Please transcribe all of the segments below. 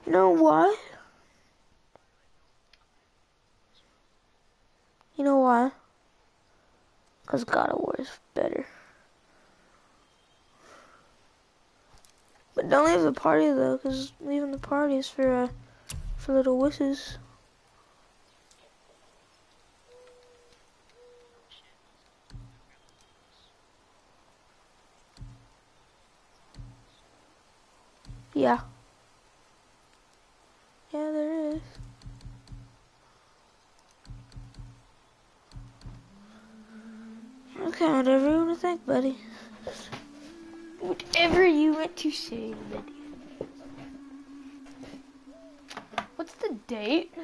You know why? You know why? Because God of War is better. But don't leave the party though, because leaving the party is for little wusses. Yeah. Yeah, there is. Okay, whatever you want to think, buddy. Whatever you want to say, buddy. What's the date?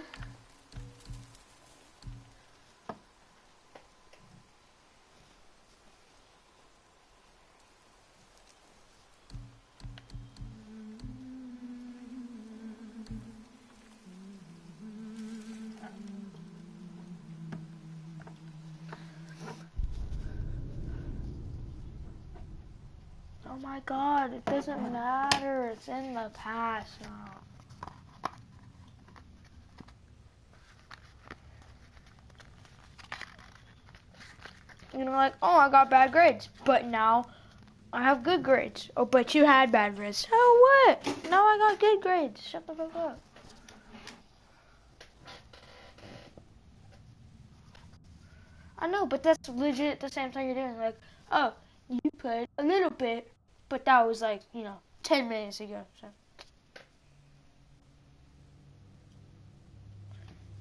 Oh my God, it doesn't matter. It's in the past now. You know, like, oh, I got bad grades, but now I have good grades. Oh, but you had bad grades. So what? Now I got good grades. Shut the fuck up. I know, but that's legit the same thing you're doing. Like, oh, you played a little bit, but that was like, 10 minutes ago. So.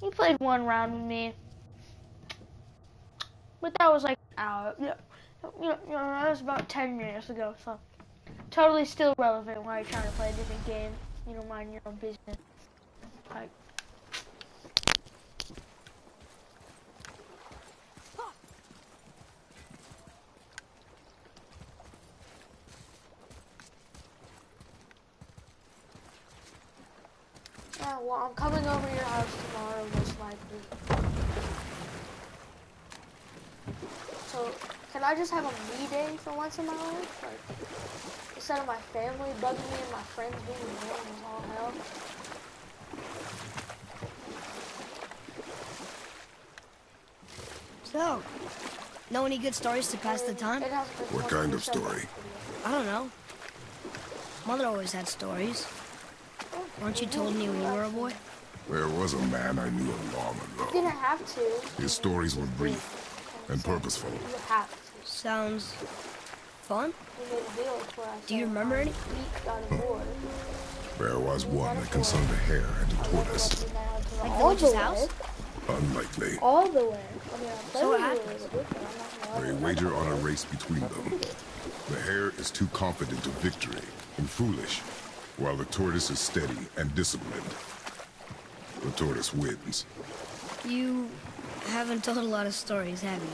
You played one round with me, but that was like an hour. That was about 10 minutes ago. So, totally still relevant while you're trying to play a different game. You don't mind your own business. Like. Yeah, well, I'm coming over to your house tomorrow, most likely. So, can I just have a me day for once in my life? Like, instead of my family bugging me and my friends being annoying as all hell. So, know any good stories to pass the time? What kind of story? I don't know. Mother always had stories. Weren't you told me when you were a boy? There was a man I knew long You ago. didn't have to. His stories were brief and purposeful. You would have to. Sounds fun. We made a deal before I Do you remember any? beat God of War. There was one that concerned a hare and a tortoise. Like the witch's house? Unlikely. All the way. So what happens? They wager on a race between them. The hare is too confident of victory and foolish, while the tortoise is steady and disciplined. The tortoise wins. You haven't told a lot of stories, have you?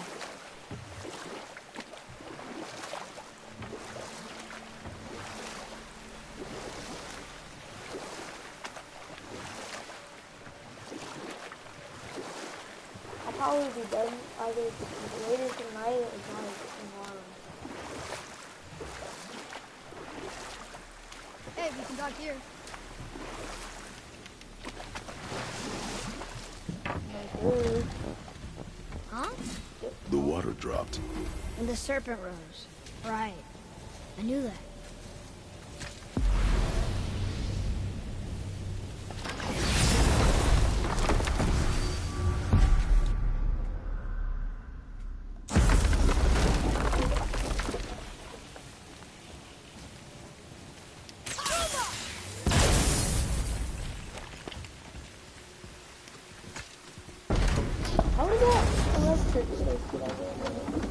I'll probably be done either later tonight or tomorrow. Hey, we can talk here. Huh? The water dropped. And the serpent rose. Right. I knew that.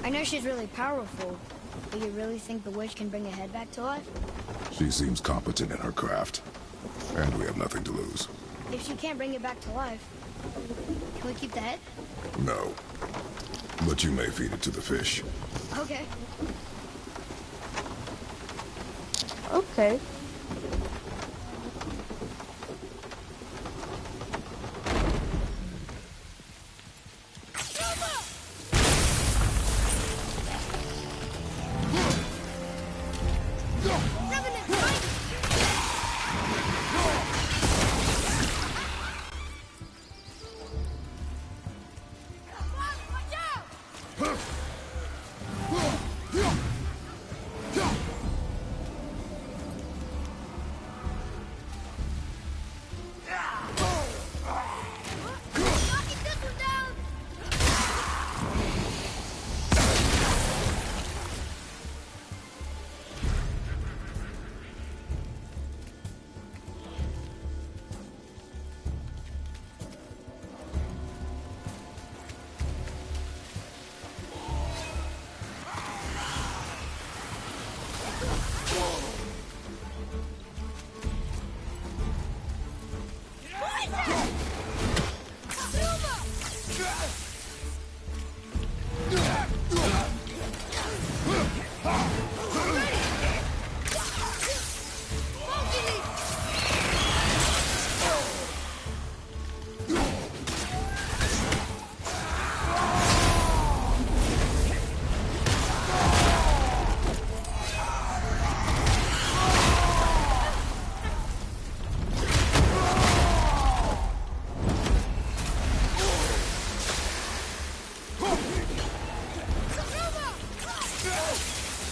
I know she's really powerful, but you really think the witch can bring a head back to life? She seems competent in her craft, and we have nothing to lose. If she can't bring it back to life, can we keep the head? No. But you may feed it to the fish. Okay. Okay.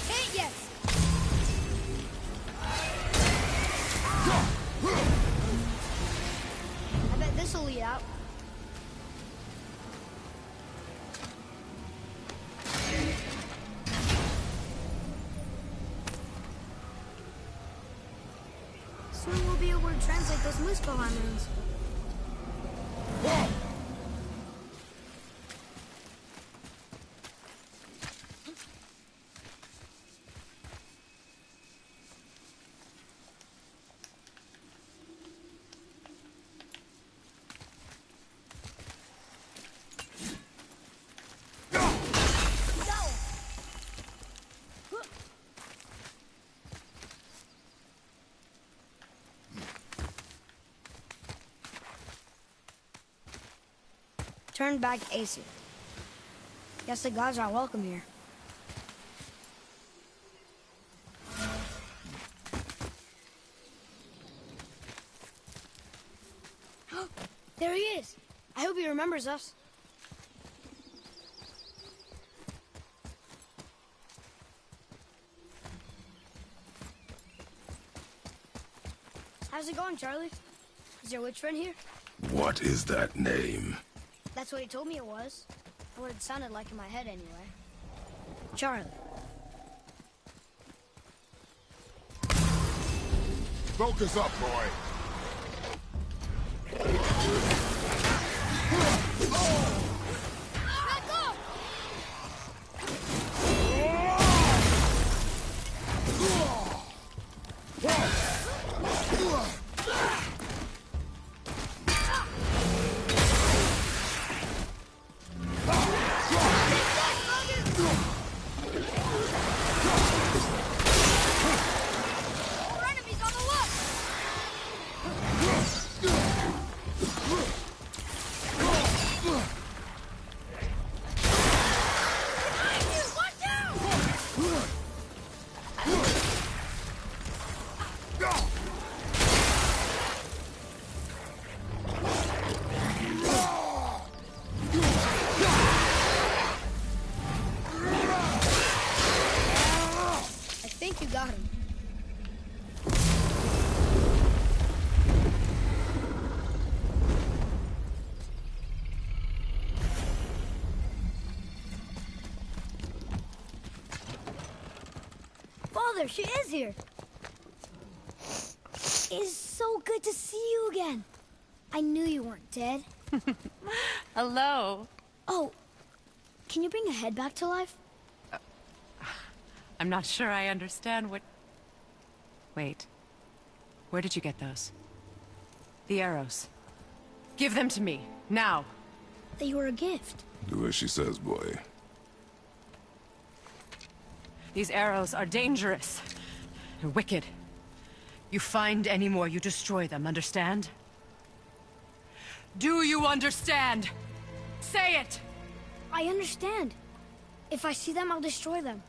Hit yes! I bet this'll lead out. Soon we'll be able to translate those Muspelheim runes. Turned back Aesir. Guess the gods are welcome here. There he is. I hope he remembers us. How's it going, Charlie? Is your witch friend here? What is that name? That's what he told me it was. Or what it sounded like in my head, anyway. Charlie. Focus up, boy. Back off! More enemies on the left! Watch out! I think you got him. Father, she is here. It's so good to see you again. I knew you weren't dead. Hello. Oh, can you bring a head back to life? I'm not sure I understand what... Wait. Where did you get those? The arrows. Give them to me, now. They were a gift. Do as she says, boy. These arrows are dangerous. They're wicked. You find any more, you destroy them, understand? Do you understand? Say it! I understand. If I see them, I'll destroy them.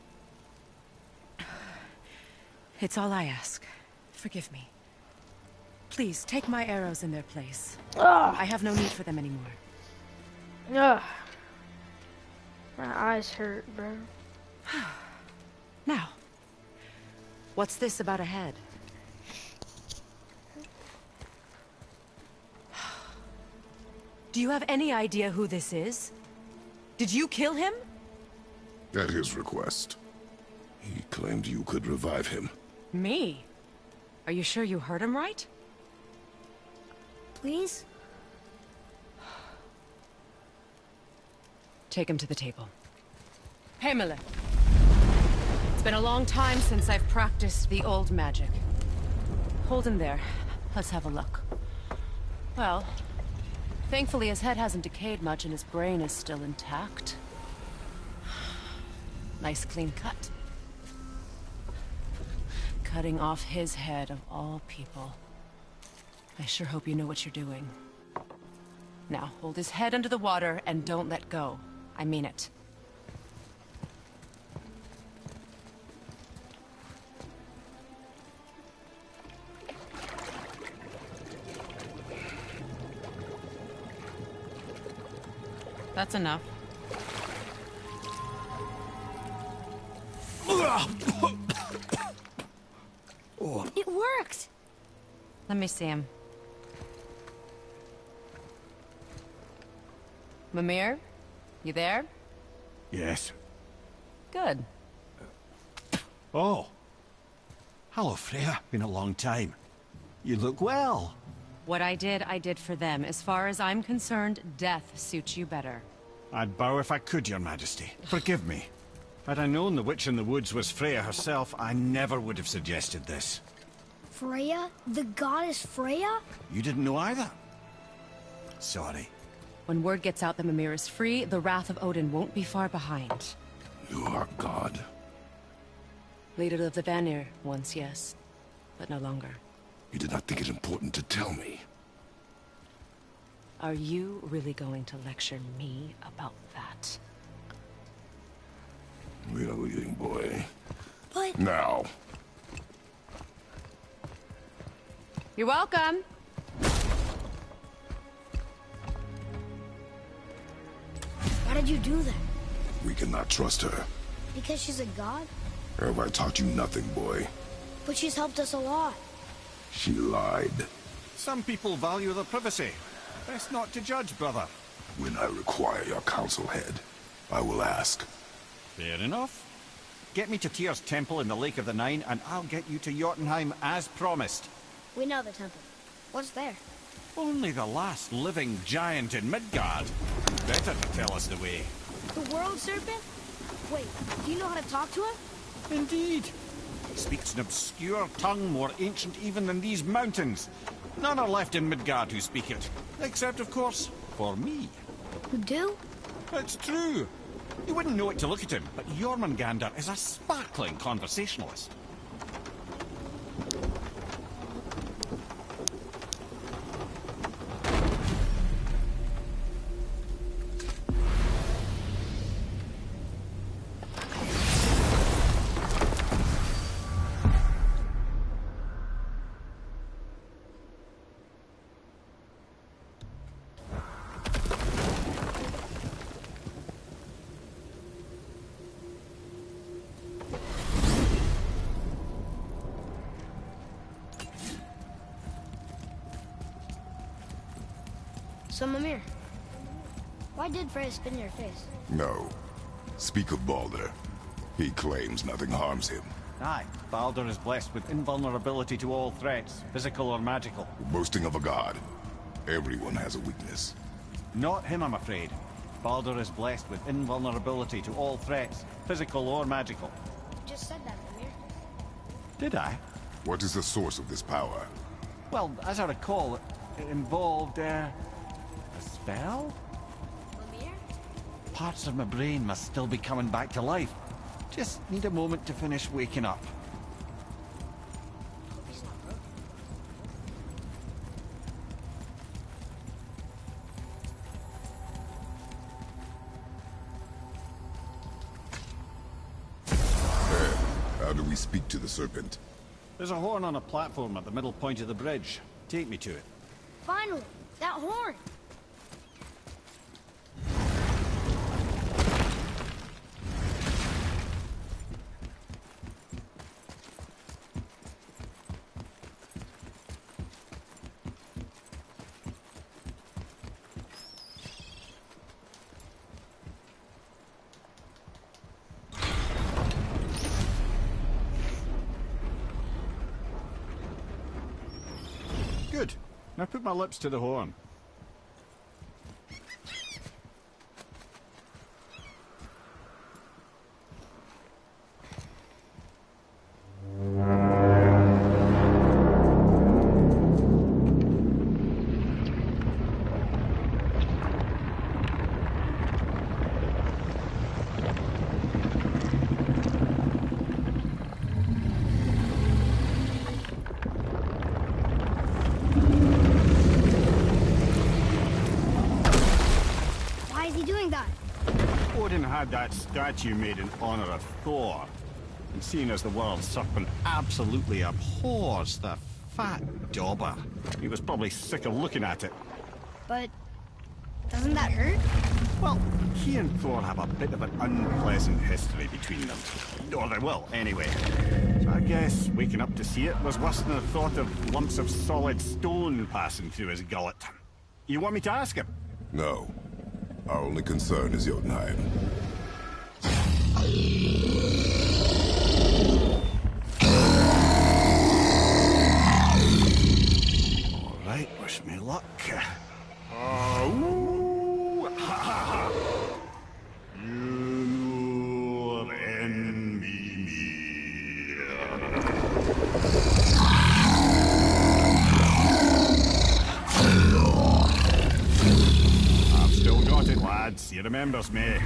It's all I ask. Forgive me. Please, take my arrows in their place. Ugh. I have no need for them anymore. Ugh. My eyes hurt, bro. Now, what's this about a head? Do you have any idea who this is? Did you kill him? At his request. He claimed you could revive him. Me? Are you sure you heard him right? Please? Take him to the table. Pamela. It's been a long time since I've practiced the old magic. Hold him there. Let's have a look. Well, thankfully his head hasn't decayed much and his brain is still intact. Nice clean cut. Cutting off his head of all people. I sure hope you know what you're doing. Now, hold his head under the water and don't let go. I mean it. That's enough. It worked! Let me see him. Mimir? You there? Yes. Good. Oh. Hello, Freya. Been a long time. You look well. What I did for them. As far as I'm concerned, death suits you better. I'd bow if I could, Your Majesty. Forgive me. Had I known the witch in the woods was Freya herself, I never would have suggested this. Freya? The goddess Freya? You didn't know either? Sorry. When word gets out that Mimir is free, the wrath of Odin won't be far behind. You are God. Leader of the Vanir, once yes, but no longer. You did not think it important to tell me. Are you really going to lecture me about that? We are leaving, boy. But... Now. You're welcome. Why did you do that? We cannot trust her. Because she's a god? Or have I taught you nothing, boy? But she's helped us a lot. She lied. Some people value their privacy. Best not to judge, brother. When I require your council head, I will ask. Fair enough. Get me to Tyr's temple in the Lake of the Nine, and I'll get you to Jotunheim as promised. We know the temple. What's there? Only the last living giant in Midgard. Better to tell us the way. The world serpent? Wait, do you know how to talk to him? Indeed. He speaks an obscure tongue more ancient even than these mountains. None are left in Midgard who speak it. Except, of course, for me. You do? It's true. You wouldn't know it to look at him, but Jormungandr is a sparkling conversationalist. So, Mimir, why did Freya spin your face? No. Speak of Baldur. He claims nothing harms him. Aye, Baldur is blessed with invulnerability to all threats, physical or magical. Boasting of a god. Everyone has a weakness. Not him, I'm afraid. Baldur is blessed with invulnerability to all threats, physical or magical. You just said that, Mimir. Did I? What is the source of this power? Well, as I recall, it involved, a spell? Mimir? Parts of my brain must still be coming back to life. Just need a moment to finish waking up. Hope he's not broken. How do we speak to the serpent? There's a horn on a platform at the middle point of the bridge. Take me to it. Finally! That horn! Good. Now put my lips to the horn. Why is he doing that? Odin had that statue made in honor of Thor. And seeing as the world serpent absolutely abhors the fat dauber, he was probably sick of looking at it. But... doesn't that hurt? Well, he and Thor have a bit of an unpleasant history between them. Or they will, anyway. So I guess waking up to see it was worse than the thought of lumps of solid stone passing through his gullet. You want me to ask him? No. Our only concern is Jotunheim. All right, wish me luck. Ooh, ha, ha, ha. You're enemy me. I've still got it, lads. He remembers me.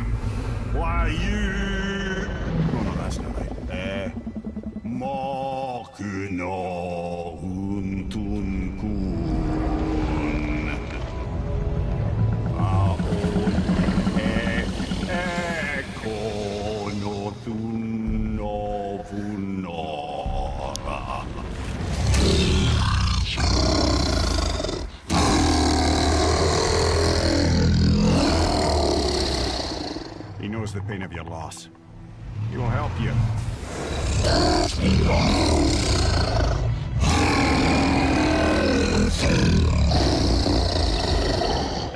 Why, you... Oh, no, that's not right. Mokuno huntun kun. Ekono thuno vunora. He knows the pain of your loss. He will help you.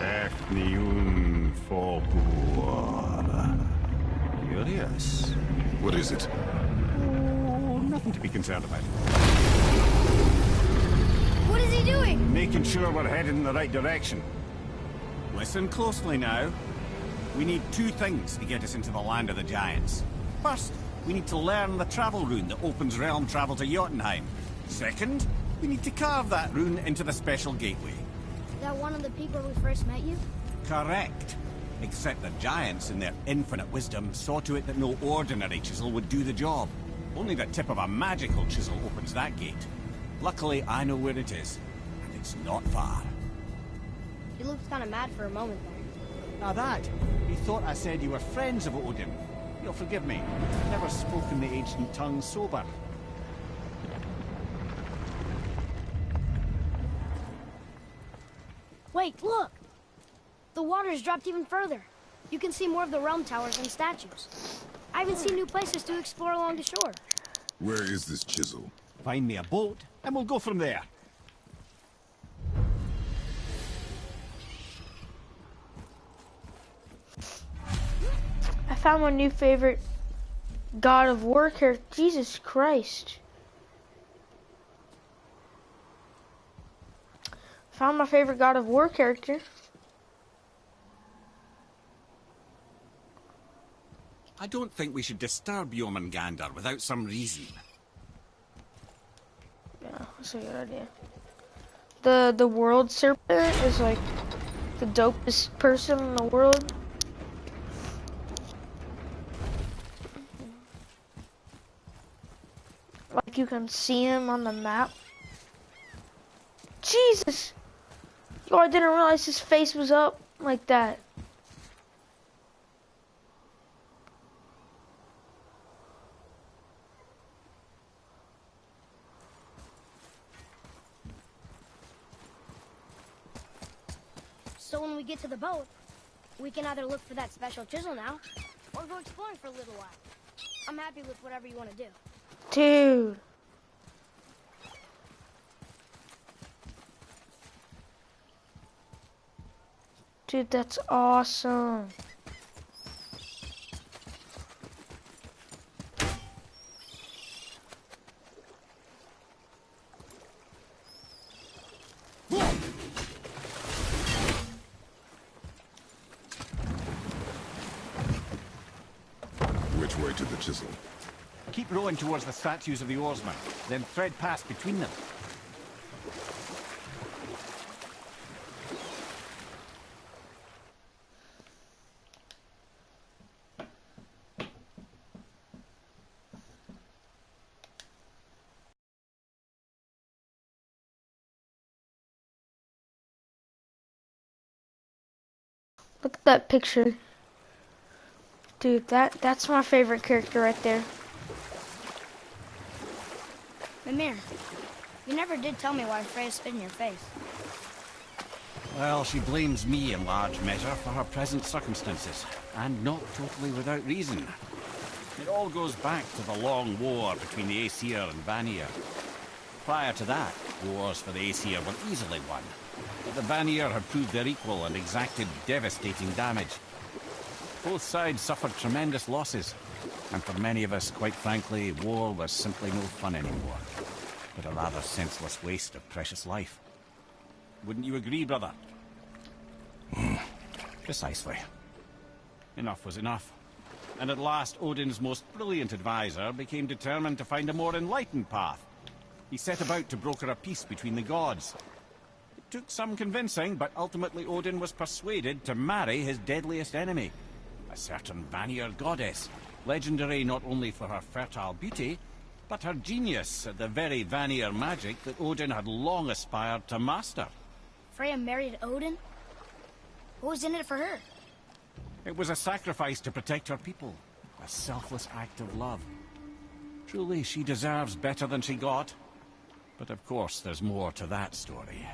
Efniun Fobuar. Curious. What is it? Oh, nothing to be concerned about. What is he doing? Making sure we're headed in the right direction. Listen closely now. We need two things to get us into the land of the giants. First, we need to learn the travel rune that opens realm travel to Jotunheim. Second, we need to carve that rune into the special gateway. Is that one of the peak where we first met you? Correct. Except the giants, in their infinite wisdom, saw to it that no ordinary chisel would do the job. Only the tip of a magical chisel opens that gate. Luckily, I know where it is, and it's not far. He looked kind of mad for a moment there. Now that, he thought I said you were friends of Odin. You'll forgive me. I've never spoken the ancient tongue sober. Wait, look! The water's dropped even further. You can see more of the realm towers and statues. I even see new places to explore along the shore. Where is this chisel? Find me a boat, and we'll go from there. I found my new favorite God of War character. Jesus Christ. Found my favorite God of War character. I don't think we should disturb Jormungandr without some reason. Yeah, that's a good idea. The world serpent is like the dopest person in the world. Like you can see him on the map. Jesus! Yo, I didn't realize his face was up like that. So when we get to the boat, we can either look for that special chisel now, or go exploring for a little while. I'm happy with whatever you want to do. Dude. Dude, that's awesome. Which way to the chisel? Keep rowing towards the statues of the oarsmen, then thread past between them. Look at that picture. Dude, that's my favorite character right there. Mimir, you never did tell me why Freya spit in your face. Well, she blames me in large measure for her present circumstances, and not totally without reason. It all goes back to the long war between the Aesir and Vanir. Prior to that, wars for the Aesir were easily won, but the Vanir had proved their equal and exacted devastating damage. Both sides suffered tremendous losses, and for many of us, quite frankly, war was simply no fun anymore, but a rather senseless waste of precious life. Wouldn't you agree, brother? Precisely. Enough was enough. And at last, Odin's most brilliant advisor became determined to find a more enlightened path. He set about to broker a peace between the gods. It took some convincing, but ultimately Odin was persuaded to marry his deadliest enemy, a certain Vanir goddess, legendary not only for her fertile beauty, but her genius at the very Vanir magic that Odin had long aspired to master. Freya married Odin? What was in it for her? It was a sacrifice to protect her people, a selfless act of love. Truly, she deserves better than she got. But of course, there's more to that story.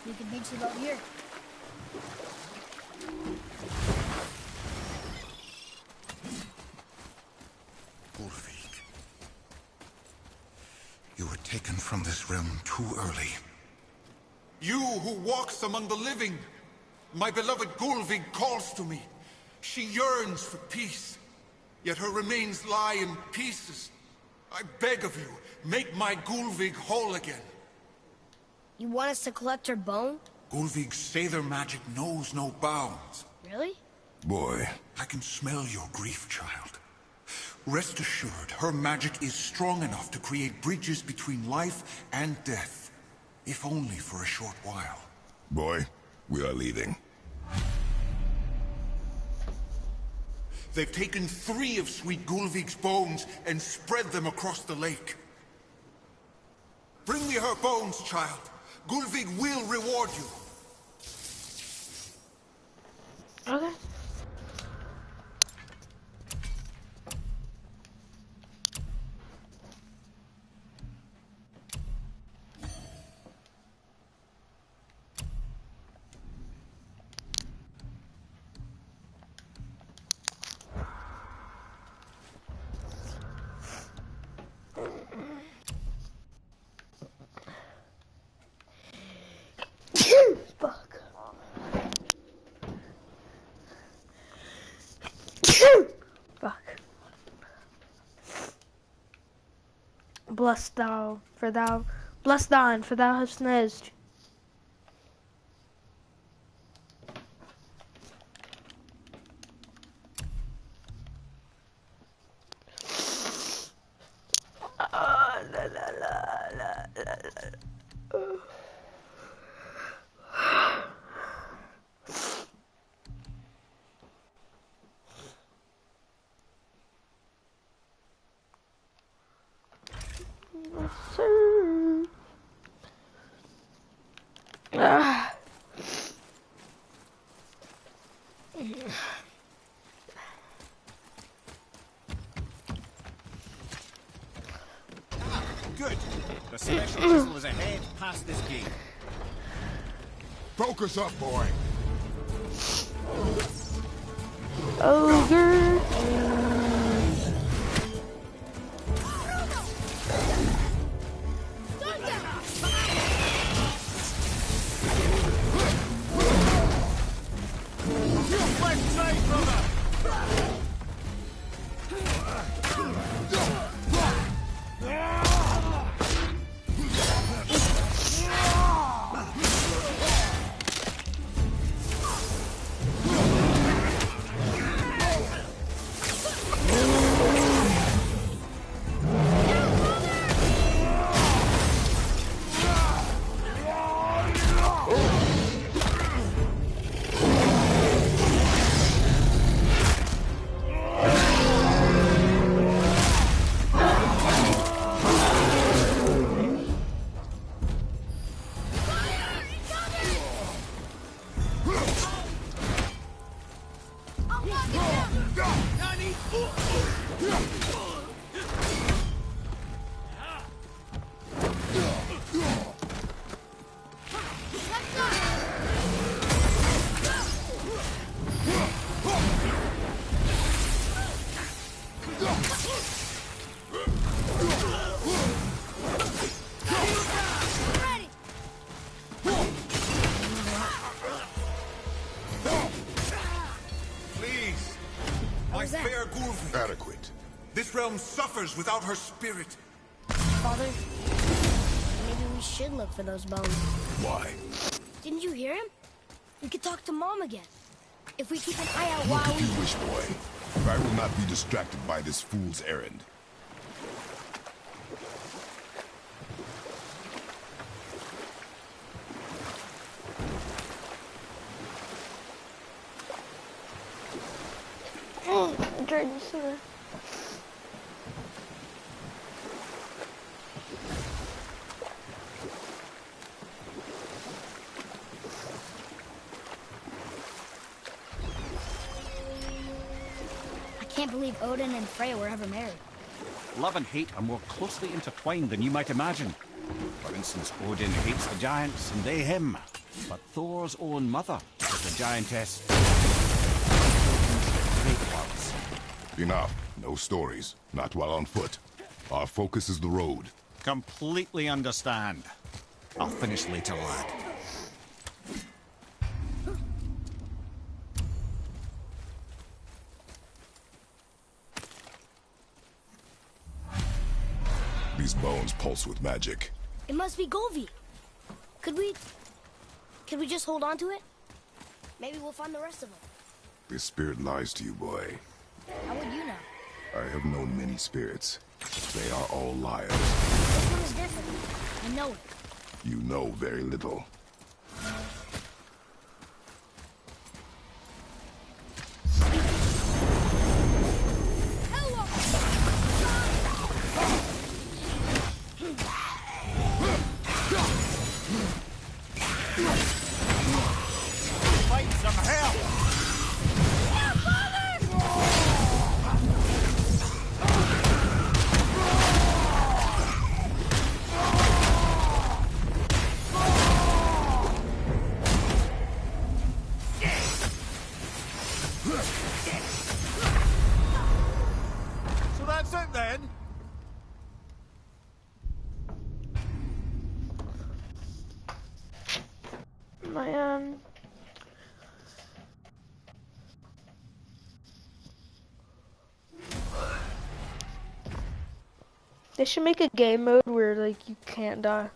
We can beach the boat here. Ulfik, you were taken from this realm too early. You who walks among the living, my beloved Gulvig calls to me. She yearns for peace, yet her remains lie in pieces. I beg of you, make my Gulvig whole again. You want us to collect her bone? Gulvig's Sather magic knows no bounds. Really? Boy, I can smell your grief, child. Rest assured, her magic is strong enough to create bridges between life and death, if only for a short while. boy, we are leaving. They've taken 3 of sweet Gulvig's bones and spread them across the lake. Bring me her bones, child. Gulvig will reward you. Okay. Fuck. Fuck. Blessed thou, blessed thine, for thou hast sneezed. La, la, la, la, la, la. Sir. Ah. Good. The special chisel is ahead past this gate. Focus up, boy. Ogre. Please, my fair Gulvi. Adequate. This realm suffers without her spirit. Father, maybe we should look for those bones. Why? Didn't you hear him? We could talk to Mom again. If we keep an eye out Look while if you wish, boy. I will not be distracted by this fool's errand. Jordan, sir. I can't believe Odin and Freya were ever married. Love and hate are more closely intertwined than you might imagine. For instance, Odin hates the giants and they him. But Thor's own mother is the giantess. Great loves. Enough. No stories. Not while on foot. Our focus is the road. Completely understand. I'll finish later, lad. These bones pulse with magic. It must be Golvi. Could we just hold on to it? Maybe we'll find the rest of them. This spirit lies to you, boy. How would you know? I have known many spirits. They are all liars. This one is different. I know it. You know very little. Fight some hell! So that's it then? They should make a game mode where like you can't die.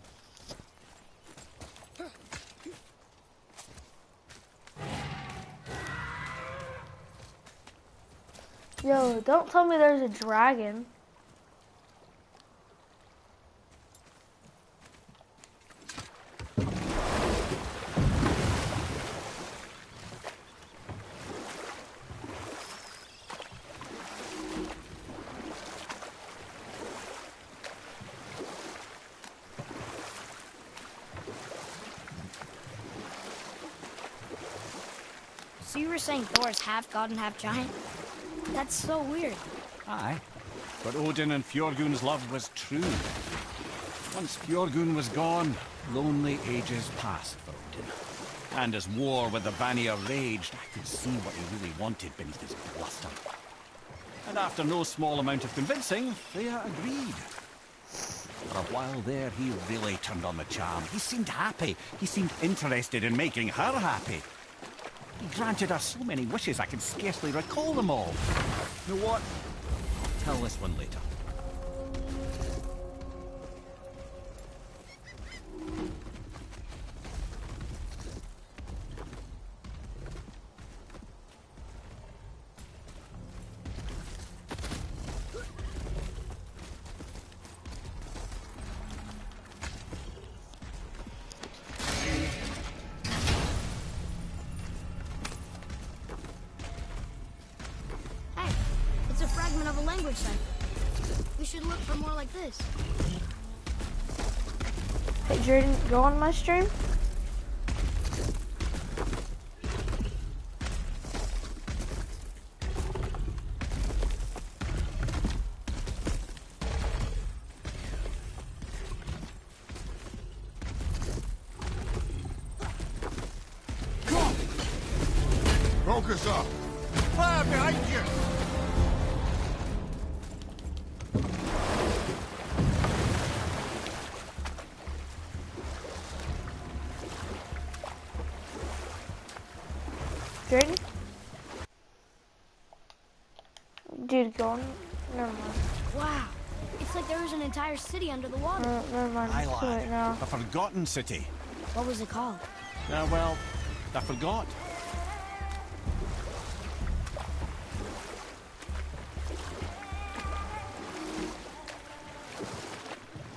Yo, don't tell me there's a dragon. So you were saying Thor is half god and half giant? That's so weird. Aye. But Odin and Fjorgun's love was true. Once Fjorgun was gone, lonely ages passed for Odin. And as war with the Vanir raged, I could see what he really wanted beneath his bluster. And after no small amount of convincing, Freya agreed. For a while there, he really turned on the charm. He seemed happy. He seemed interested in making her happy. He granted her so many wishes I can scarcely recall them all. You know what? I'll tell this one later. Hey, it's a fragment of a language cipher. We should look for more like this. Hey Jordan, go on my stream. Focus up! Fire behind you! Ready? Dude, go on. Never mind. Wow. It's like there was an entire city under the water. Never mind. Aye, It's too late now. lad. A forgotten city. What was it called? Well, I forgot.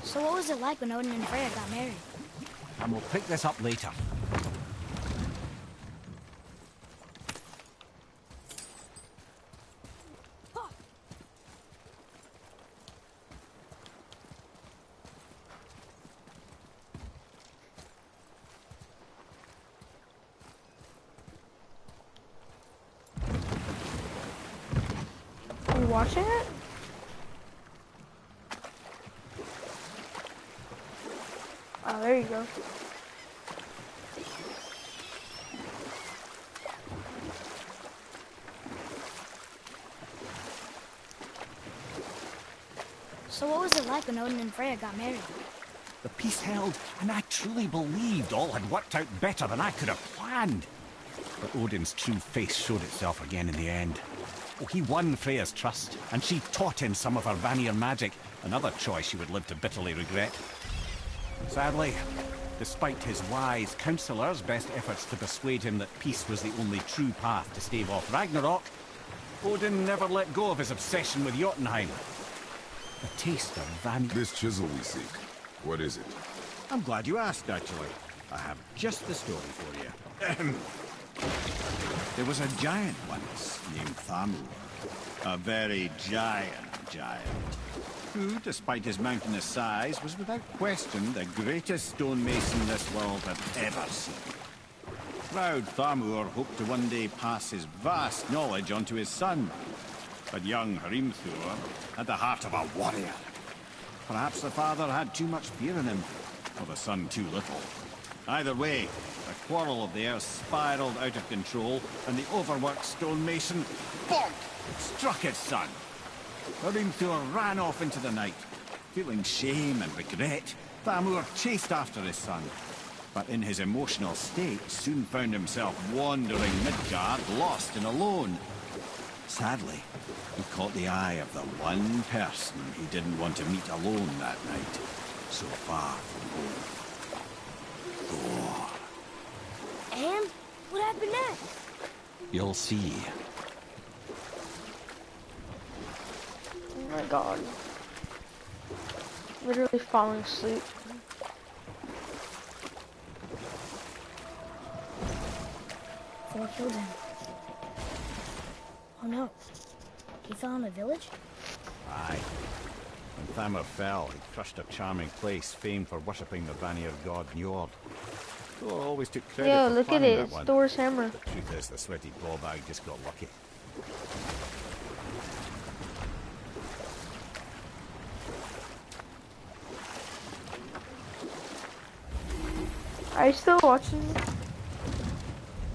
So what was it like when Odin and Freya got married? And we'll pick this up later. Are you watching it? Oh, there you go. So what was it like when Odin and Freya got married? The peace held, and I truly believed all had worked out better than I could have planned. But Odin's true face showed itself again in the end. Oh, he won Freya's trust, and she taught him some of her Vanir magic, another choice he would live to bitterly regret. Sadly, despite his wise counsellors' best efforts to persuade him that peace was the only true path to stave off Ragnarok, Odin never let go of his obsession with Jotunheim. A taste of Vanir. This chisel we seek, what is it? I'm glad you asked, actually. I have just the story for you. There was a giant once named Thamur. A very giant, who, despite his mountainous size, was without question the greatest stonemason this world had ever seen. Proud Thamur hoped to one day pass his vast knowledge on to his son. But young Hrimthur had the heart of a warrior. Perhaps the father had too much fear in him, or the son too little. Either way, a quarrel of theirs spiraled out of control, and the overworked stonemason, bonk, struck his son. Hrimthur ran off into the night. Feeling shame and regret, Thamur chased after his son. But in his emotional state, soon found himself wandering Midgard, lost and alone. Sadly, he caught the eye of the one person he didn't want to meet alone that night, so far from home. Thor. And what happened next? You'll see. Oh my god. Literally falling asleep. Thor killed him. Oh no. He fell in a village? Aye. When Thamur fell, he crushed a charming place famed for worshipping the Vanir god Njord. Thor always took credit Yeah, for look at planning it. that It's one. Thor's hammer. The truth is, the sweaty ballbag just got lucky. Are you still watching? Did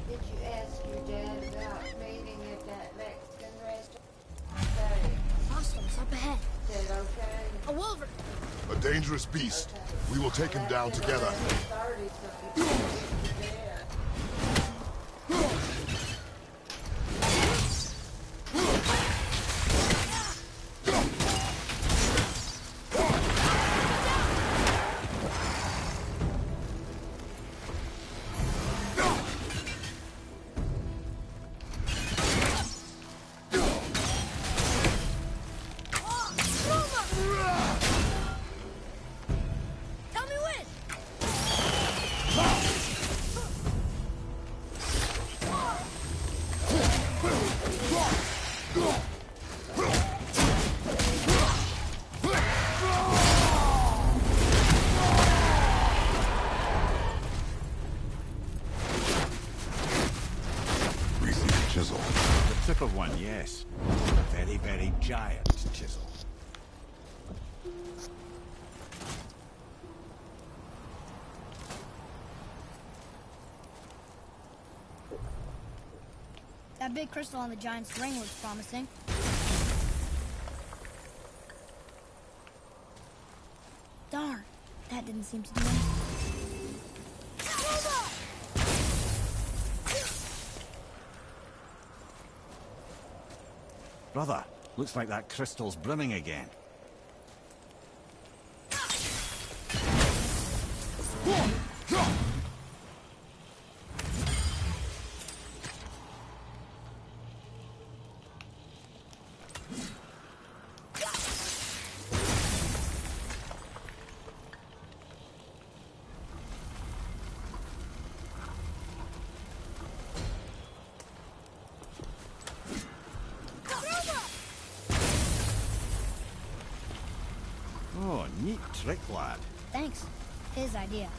you ask your dad about meeting at that Mexican restaurant? Hostels up ahead. Said okay. A wolverine! A dangerous beast. We will take him down together. 30 something. There. Tell me when! We seek a chisel. The tip of one, yes. A very, very giant chisel. That big crystal on the giant's ring looks promising. Darn, that didn't seem to do anything. Brother, looks like that crystal's brimming again. Oh, neat trick, lad. Thanks. His idea.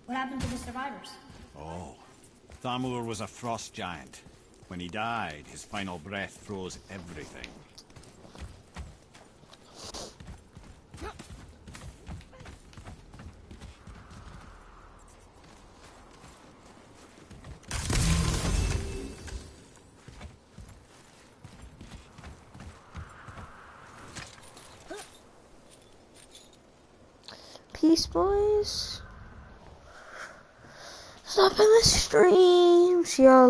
What happened to the survivors? Oh, Thamur was a frost giant. When he died, his final breath froze everything. Peace, boys. Stopping the stream. See y'all